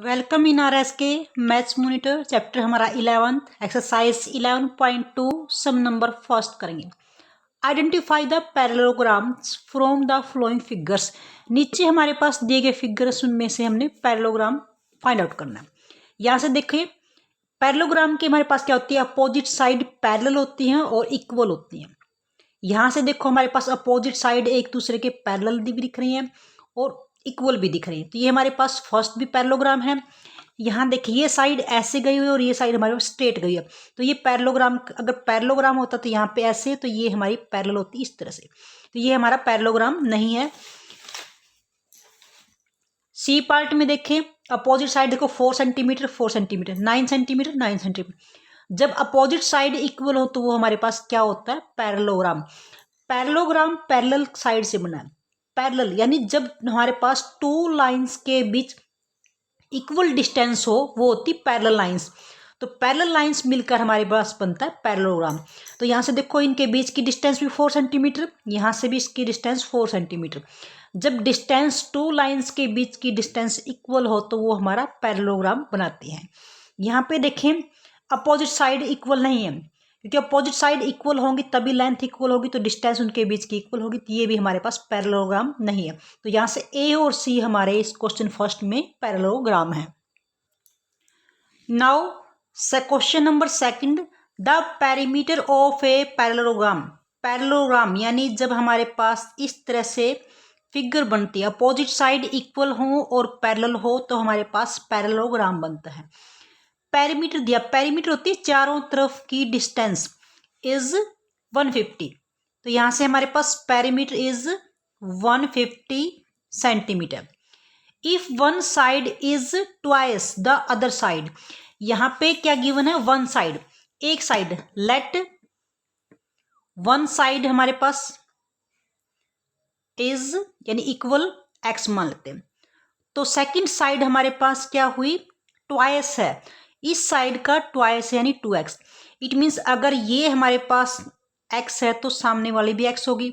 Welcome in R S के maths monitor chapter हमारा 11th exercise 11.2 सम number first करेंगे। Identify the parallelograms from the flowing figures. नीचे हमारे पास दिए गए फिगर्स उनमें से हमने पैरेललोग्राम फाइंड आउट करना है। यहाँ से देखिए पैरेललोग्राम की हमारे पास क्या होती है, अपोजिट साइड पैरेलल होती हैं और इक्वल होती हैं। यहाँ से देखो हमारे पास अपोजिट साइड एक दूसरे के पैरेलल भी दिख रही हैं और इक्वल भी दिख रही है। तो ये हमारे पास फर्स्ट भी पैरेललोग्राम है। यहाँ देखिए ये साइड ऐसे गई हुई है और ये साइड हमारे पास स्ट्रेट गई है। तो ये पैरेललोग्राम, अगर पैरेललोग्राम होता तो यहाँ पे ऐसे, तो ये हमारी पैरेलल होती इस तरह से। तो ये हमारा पैरेललोग्राम नहीं है। सी पार्ट में देखें अपोजिट साइड देखो 4 सेंटीमीटर 4 सेंटीमीटर 9 सेंटीमीटर 9 सेंटीमीटर। जब अपोजिट साइड इक्वल हो तो वो हमारे पास क्या होता है, पैरेललोग्राम। पैरेललोग्राम पैरेलल साइड से बना है। पैरेलल यानी जब हमारे पास टू लाइंस के बीच इक्वल डिस्टेंस हो वो होती पैरेलल लाइंस। तो पैरेलल लाइंस मिलकर हमारे पास बनता है पैरेललोग्राम। तो यहाँ से देखो इनके बीच की डिस्टेंस भी 4 सेंटीमीटर, यहाँ से भी इसकी डिस्टेंस 4 सेंटीमीटर। जब डिस्टेंस टू लाइंस के बीच की डिस्टेंस इक्वल हो तो वो हमारा पैरेललोग्राम बनाते हैं। यहाँ पे देखें अपोजिट साइड इक्वल नहीं है, क्योंकि अपोजिट साइड इक्वल होंगी तभी लेंथ इक्वल होगी, तो डिस्टेंस उनके बीच की इक्वल होगी। तो ये भी हमारे पास पैरेललोग्राम नहीं है। तो यहाँ से ए और सी हमारे इस क्वेश्चन फर्स्ट में पैरेललोग्राम है। Now question number second, the perimeter of a parallelogram. Parallelogram यानी जब हमारे पास इस तरह से फिगर बनती है, अपोजिट साइड इक्वल हो और पैरेलल हो तो हमारे पास पैरेललोग्राम बनता है। पेरीमीटर दिया, पेरीमीटर होती है चारों तरफ की डिस्टेंस इज 150। तो यहाँ से हमारे पास perimeter is 150 centimetre. If one side is twice the other side, यहाँ पे क्या गिवन है, वन साइड, एक साइड, लेट वन साइड हमारे पास इज यानी इक्वल एक्स मान लेते हैं। तो सेकंड साइड हमारे पास क्या हुई, ट्वाइस है, इस साइड का ट्वाइस यानी 2x। इट मीन्स अगर ये हमारे पास x है तो सामने वाली भी x होगी,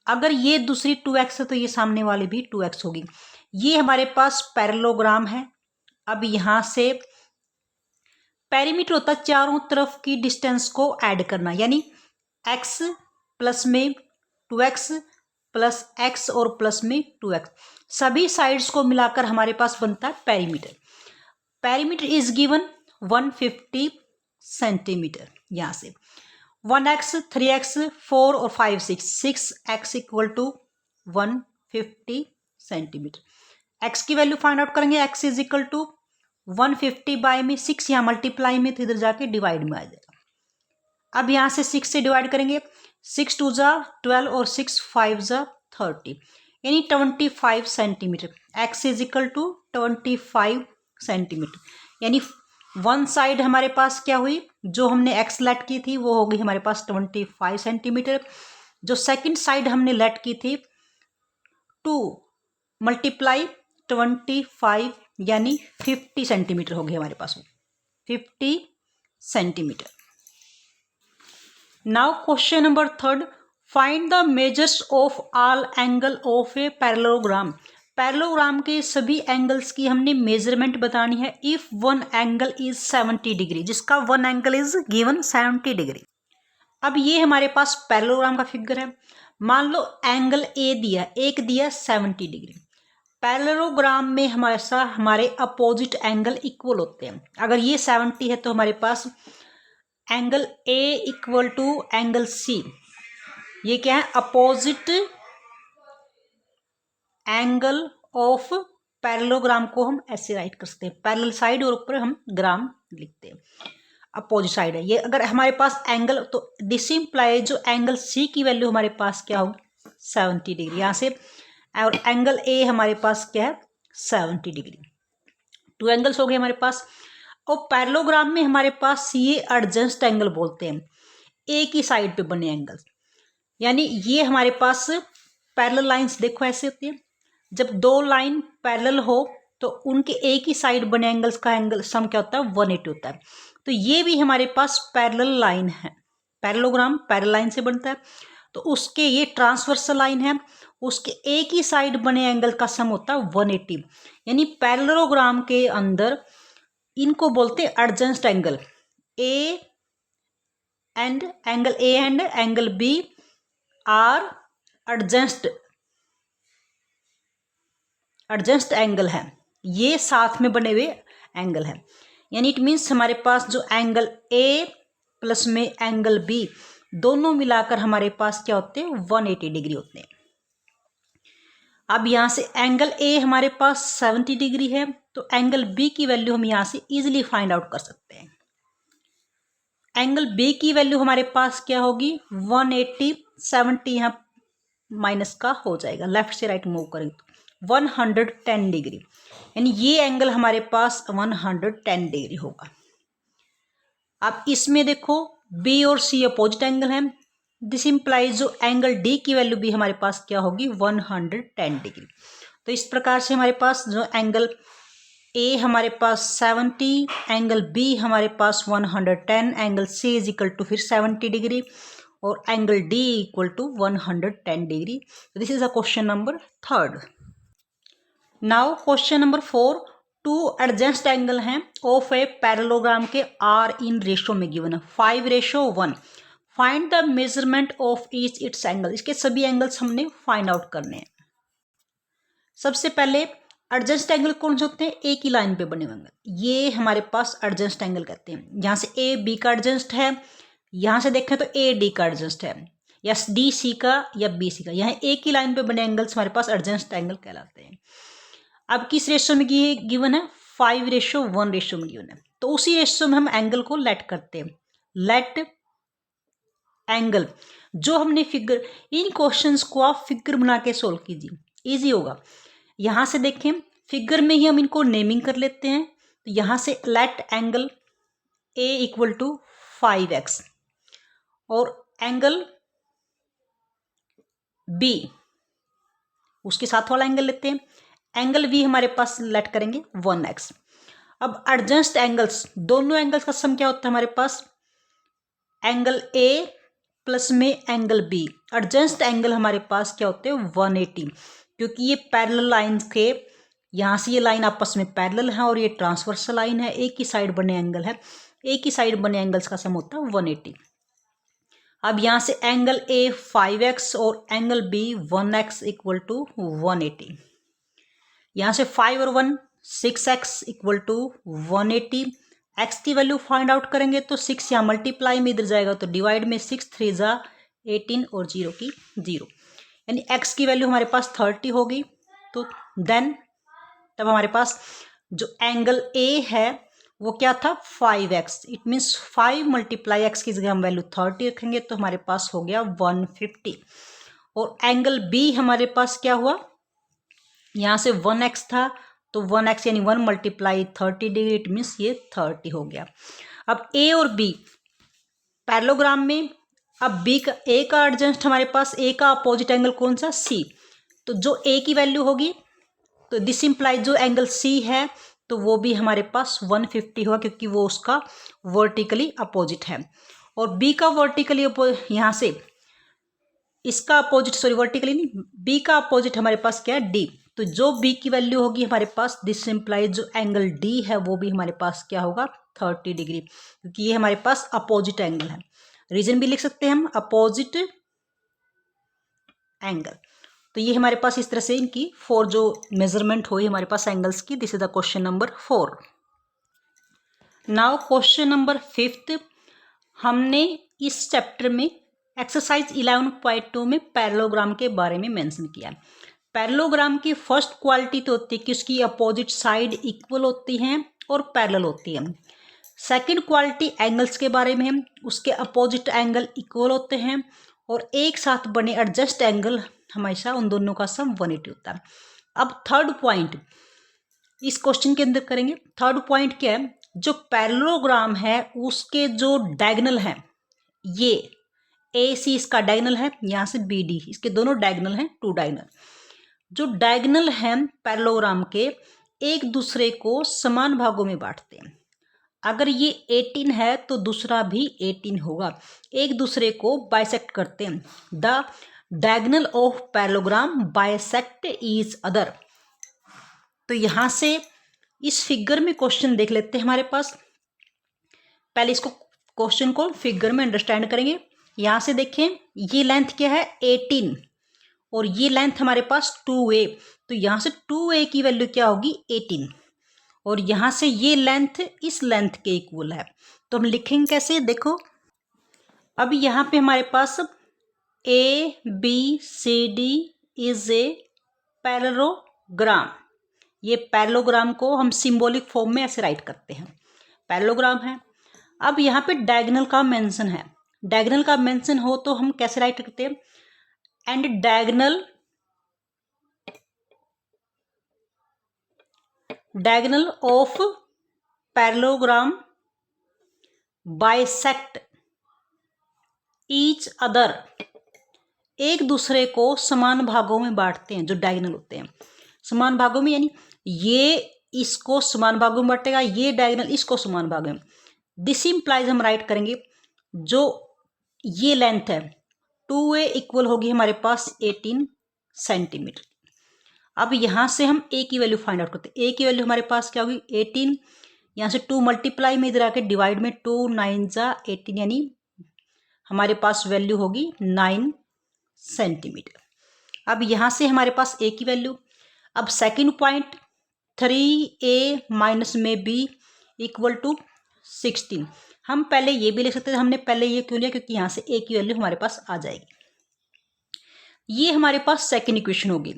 अगर ये दूसरी 2x है तो ये सामने वाली भी 2x होगी। ये हमारे पास पैरेललोग्राम है। अब यहाँ से पेरीमीटर होता है चारों तरफ की डिस्टेंस को ऐड करना, यानी x प्लस में 2x प्लस x और प्लस में 2x, सभी साइड्स को मिलाकर हमारे पास बनता है perimeter. Perimeter is given 150 centimetre. यहाँ से 1x 3x 4 और 5 6x equal to 150 centimetre. x की वैल्यू फाइंड आउट करेंगे, x is equal to 150 by में 6, यहाँ मल्टीप्लाई में तो इधर जाके डिवाइड में आ जाएगा। अब यहाँ से 6 से डिवाइड करेंगे, 6 2 जा 12 और 6 5 जा 30 यानी 25 centimetre. x is equal to 25 centimetre, यानी वन साइड हमारे पास क्या हुई, जो हमने x लेट की थी वो हो गई हमारे पास 25 सेंटीमीटर। जो सेकंड साइड हमने लेट की थी 2 मल्टीप्लाई 25 यानी 50 सेंटीमीटर हो गई हमारे पास, 50 centimetre. Now question number third, find the measures of all angle of a parallelogram. Parallelogram के सभी एंगल्स की हमने मेजरमेंट बतानी है। If one angle is 70 degree, जिसका one angle is given 70 degree. अब ये हमारे पास पैरेललोग्राम का फिगर है। मान लो एंगल ए दिया, एक दिया 70 डिग्री। पैरेललोग्राम में हमारे अपोजिट एंगल इक्वल होते हैं। अगर ये 70 है तो हमारे पास angle A equal to angle C, ये क्या है, अपोजिट एंगल ऑफ पैरेललोग्राम को हम ऐसे राइट कर सकते हैं, पैरेलल साइड और ऊपर हम ग्राम लिखते हैं, अपोजिट साइड है ये। अगर हमारे पास एंगल, तो दिस इंप्लाई जो एंगल सी की वैल्यू हमारे पास क्या होगी 70 डिग्री यहाँ से, और एंगल ए हमारे पास क्या है 70 डिग्री। टू एंगल्स हो गए हमारे पास। और पैरेललोग्राम में हमारे पास ये एडजेसेंट एंगल बोलते हैं, एक ही साइड पे बने एंगल, यानी ये हमारे पास पैरेलल लाइंस देखो ऐसे होती है। जब दो लाइन पैरेलल हो तो उनके एक ही साइड बने एंगल्स का एंगल सम क्या होता है 180 होता है। तो ये भी हमारे पास पैरेलल लाइन है, पैरेललोग्राम पैरेलल लाइन से बनता है। तो उसके ये ट्रांसवर्सल लाइन है, उसके एक ही साइड बने एंगल का सम होता है 180। यानी पैरेललोग्राम के अंदर इनको बोलते हैं adjacent angle. A and angle B are adjacent angle है, ये साथ में बने हुए एंगल है। यानी इट मीन्स हमारे पास जो एंगल ए प्लस में एंगल बी दोनों मिलाकर हमारे पास क्या होते हैं 180 डिग्री होते हैं। अब यहाँ से एंगल ए हमारे पास 70 डिग्री है, तो एंगल बी की वैल्यू हम यहाँ से इजीली फाइंड आउट कर सकते हैं। एंगल बी की वैल्यू हमारे पास क्या होगी 180, 70 यहाँ माइनस का हो जाएगा, लेफ्ट से राइट मूव करेंगे तो 110 डिग्री, यानी ये एंगल हमारे पास 110 डिग्री होगा। अब इसमें देखो बी और सी अपोजिट एंगल है, दिस इंप्लाइज जो एंगल डी की वैल्यू भी हमारे पास क्या होगी 110 डिग्री। तो इस प्रकार से हमारे पास जो एंगल ए हमारे पास 70, एंगल बी हमारे पास 110, angle C is equal to फिर 70 डिग्री और angle D equal to 110 degree. This is a question number 3। Now question number 4, two adjacent angle हैं ऑफ ए पैरेललोग्राम के आर इन रेशो में गिवन है 5:1। Find the measurement of each its angle. इसके सभी angles हमने find out करने हैं। सबसे पहले एडजेंस्ट एंगल कौन से होते हैं, एक ही लाइन पे बने हुए एंगल, ये हमारे पास एडजेंस्ट एंगल कहते हैं। यहाँ से ए बी का एडजेंस्ट है, यहाँ से देखें तो ए डी का एडजेंस्ट है, या डी सी का या बी सी का, यहाँ एक ही लाइन पे बने एंगल्स हमारे पास एडजेंस्ट एंगल कहलाते हैं। अब किस रेशो में गिवन है 5:1 रेशो में गिवन है, तो उसी रेशो में हम एंगल को लेट करते हैं। लेट एंगल जो हमने फिगर, इन क्वेश्चंस को आप फिगर बना के सोल्व कीजिए, इजी होगा। यहाँ से देखें फिगर में ही हम इनको नेमिंग कर लेते हैं। तो यहाँ से let angle A equal to 5x और एंगल बी उसके साथ वाला एंगल लेते हैं, एंगल बी हमारे पास लेट करेंगे 1x। अब एडजेंस्ट एंगल्स, दोनों एंगल्स का सम क्या होता है हमारे पास, एंगल ए प्लस में एंगल बी, एडजेंस्ट एंगल हमारे पास क्या होते हैं 180, क्योंकि ये पैरेलल लाइंस के यहाँ से ये लाइन आपस में पैरेलल है और ये ट्रांसवर्सल लाइन है, एक ही साइड बने एंगल है, एक ही साइड बने एंगल्स का सम होता है 180। अब यहाँ से एंगल ए 5x और angle B 1x equal to 180। यहाँ से 5 और 1 6x इक्वल टू 180। x की वैल्यू फाइंड आउट करेंगे तो 6 यहाँ मल्टीप्लाई में इधर जाएगा तो डिवाइड में 6 3 जा 18 और 0 की 0, यानी x की वैल्यू हमारे पास 30 होगी। तो देन तब हमारे पास जो एंगल a है वो क्या था 5x, it means 5 multiply x की जगह हम वैल्यू 30 रखेंगे तो हमारे पास हो गया 150। और एंगल b हमारे पास क्या हुआ, यहाँ से 1x था तो 1x यानी 1 मल्टीप्लाई 30 डिग्री, इट मीन्स ये 30 हो गया। अब a और b पैरेललोग्राम में, अब b का a का एडजेंस्ट हमारे पास, a का अपोजिट एंगल कौन सा c, तो जो a की वैल्यू होगी तो दिस इम्प्लाइज जो एंगल c है तो वो भी हमारे पास 150 होगा, क्योंकि वो उसका वर्टिकली अपोजिट है। और b का वर्टिकली यहाँ से इसका अपोजिट, सॉरी वर्टिकली नहीं, b का अपोजिट हमारे पास क्या है d, तो जो b की वैल्यू होगी हमारे पास, दिस इम्प्लाइज जो एंगल d है वो भी हमारे पास क्या होगा 30 डिग्री, क्योंकि ये हमारे पास अपोजिट एंगल है। रीजन भी लिख सकते हैं हम अपोजिट एंगल। तो ये हमारे पास इस तरह से इनकी 4 जो मेजरमेंट हुई हमारे पास एंगल्स की, this is the question number 4। Now question number 5, हमने इस चैप्टर में एक्सरसाइज 11.2 में पैरेललोग्राम के बारे में मेंशन किया। पैरेललोग्राम की फर्स्ट क्वालिटी तो होती है कि उसकी अपोजिट साइड इक्वल होती हैं और पैरेलल होती है। सेकंड क्वालिटी एंगल्स के बारे में है, उसके अपोजिट एंगल इक्वल होते हैं और एक साथ बने एडजस्ट एंगल हमेशा उन दोनों का सम 180 होता है। अब थर्ड पॉइंट इस क्वेश्चन के अंदर करेंगे। थर्ड पॉइंट क्या है, जो पैरेललोग्राम है उसके जो डायगोनल हैं, ये ए सी इसका डायगोनल है, यहाँ से बी डी इसके दोनों डायगोनल हैं, 2 डायगोनल। जो डायगोनल हैं पैरेललोग्राम के एक दूसरे को समान भागों में बांटते हैं। अगर ये 18 है तो दूसरा भी 18 होगा, एक दूसरे को बाइसेक्ट करते हैं। The diagonal of parallelogram bisect each other. तो यहाँ से इस फिगर में क्वेश्चन देख लेते हैं हमारे पास। पहले इसको क्वेश्चन को फिगर में अंडरस्टैंड करेंगे। यहाँ से देखें, ये लेंथ क्या है 18 और ये लेंथ हमारे पास 2a, तो यहाँ से 2a की वैल्यू क्या होगी 18 और यहाँ से ये लेंथ इस लेंथ के इक्वल है। तो हम लिखेंगे कैसे, देखो अब यहाँ पे हमारे पास ABCD इज ए पैरेललोग्राम। ये पैरेललोग्राम को हम सिंबॉलिक फॉर्म में ऐसे राइट करते हैं, पैरेललोग्राम है। अब यहाँ पे डायगोनल का मेंशन है, डायगोनल का मेंशन हो तो हम कैसे राइट करते हैं, and diagonal of parallelogram bisect each other. एक दूसरे को समान भागों में बांटते हैं, जो डायगोनल होते हैं समान भागों में, यानी ये इसको समान भागों में बांटेगा, ये डायगोनल इसको समान भागों में। दिस इंप्लाइज हम राइट करेंगे, जो ये लेंथ है 2a इक्वल होगी हमारे पास 18 सेंटीमीटर। अब यहाँ से हम a की वैल्यू फाइंड आउट करते हैं। a की वैल्यू हमारे पास क्या होगी 18, यहाँ से 2 मल्टीप्लाई में इधर आके डिवाइड में 2 9 जा 18, यानी हमारे पास वैल्यू होगी 9 सेंटीमीटर। अब यहाँ से हमारे पास a की वैल्यू। अब सेकंड पॉइंट 3a माइनस में b इक्वल टू 16। हम पहले ये भी लिख सकते थे, हमने पहले ये क्यों लिया, क्योंकि यहाँ से a की वैल्यू हमारे पास आ जाएगी। ये हमारे पास सेकंड इक्वेशन होगी।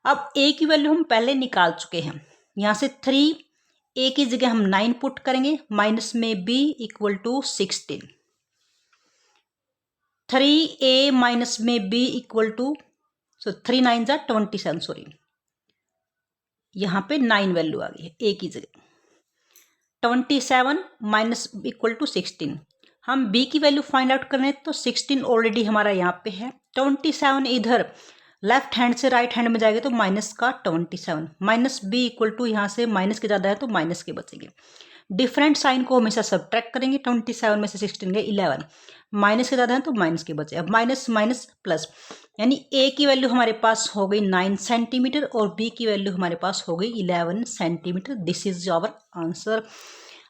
अब a की वैल्यू हम पहले निकाल चुके हैं, यहाँ से 3a की जगह हम 9 पुट करेंगे, माइनस में b equal to 16। 3a minus में b इक्वल टू 3 9 जा 27, सॉरी यहाँ पे 9 वैल्यू आ गई है a की जगह। 27 माइनस इक्वल टू 16। हम b की वैल्यू फाइंड आउट करने, तो 16 ऑलरेडी हमारा यहाँ पे है, 27 इधर लेफ्ट हैंड से राइट हैंड में जाएगा तो माइनस का 27, माइनस b इक्वल टू यहाँ से माइनस के ज़्यादा है तो माइनस के बचेंगे। डिफरेंट साइन को हमेशा सब्ट्रैक्ट करेंगे, 27 में से 16 गए 11, माइनस के ज़्यादा है तो माइनस के बचे। अब माइनस माइनस प्लस, यानी a की वैल्यू हमारे पास हो गई 9 सेंटीमीटर और b की वैल्यू हमारे पास हो गई 11 centimetre. This is our answer.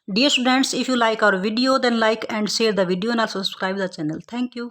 Dear students, if you like our video, then like and share the video and also subscribe the channel. Thank you.